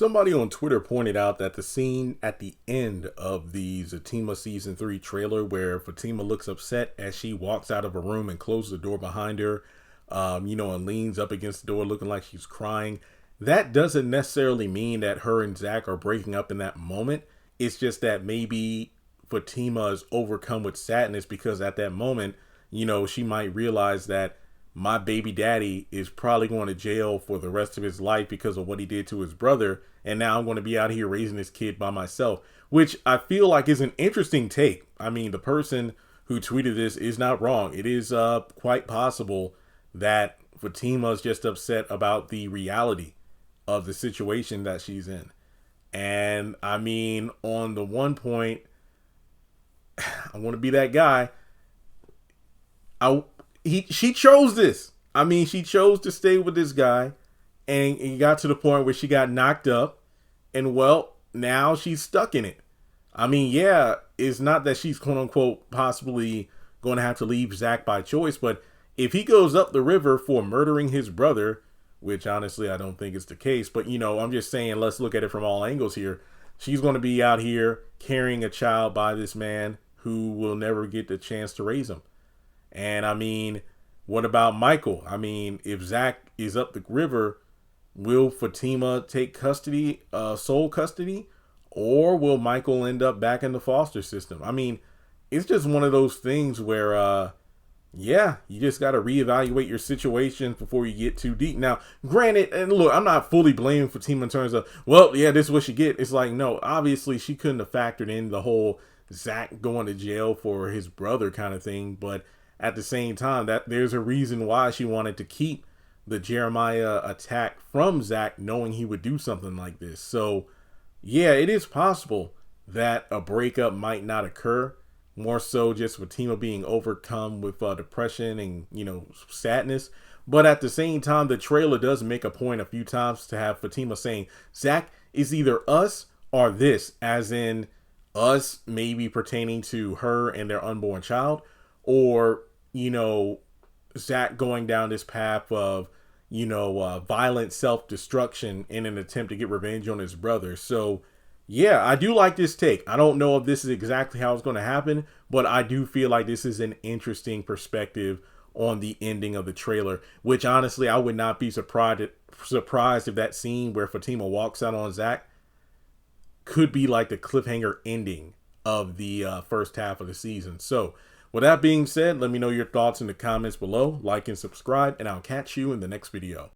Somebody on Twitter pointed out that the scene at the end of the Zatima season 3 trailer where Fatima looks upset as she walks out of a room and closes the door behind her, and leans up against the door looking like she's crying. That doesn't necessarily mean that her and Zach are breaking up in that moment. It's just that maybe Fatima is overcome with sadness because at that moment, she might realize that my baby daddy is probably going to jail for the rest of his life because of what he did to his brother. And now I'm going to be out here raising this kid by myself, which I feel like is an interesting take. I mean, the person who tweeted this is not wrong. It is quite possible that Fatima is just upset about the reality of the situation that she's in. And I mean, on the one point, I want to be that guy. She chose this. I mean, she chose to stay with this guy, and it got to the point where she got knocked up, and well, now she's stuck in it. I mean, yeah, it's not that she's quote unquote possibly going to have to leave Zach by choice, but if he goes up the river for murdering his brother, which honestly I don't think is the case, but I'm just saying, let's look at it from all angles here. She's going to be out here carrying a child by this man who will never get the chance to raise him. And I mean, what about Michael? I mean, if Zach is up the river, will Fatima take custody, sole custody, or will Michael end up back in the foster system? I mean, it's just one of those things where, you just got to reevaluate your situation before you get too deep. Now, granted, and look, I'm not fully blaming Fatima in terms of, this is what she get. It's like, no, obviously she couldn't have factored in the whole Zach going to jail for his brother kind of thing, but at the same time, that there's a reason why she wanted to keep the Jeremiah attack from Zach, knowing he would do something like this. So, yeah, it is possible that a breakup might not occur. More so just Fatima being overcome with depression and, sadness. But at the same time, the trailer does make a point a few times to have Fatima saying, Zach is either us or this, as in us maybe pertaining to her and their unborn child, or Zach going down this path of, violent self-destruction in an attempt to get revenge on his brother. So, yeah, I do like this take. I don't know if this is exactly how it's going to happen, but I do feel like this is an interesting perspective on the ending of the trailer, which honestly, I would not be surprised if that scene where Fatima walks out on Zach could be like the cliffhanger ending of the first half of the season. So, with that being said, let me know your thoughts in the comments below, like and subscribe, and I'll catch you in the next video.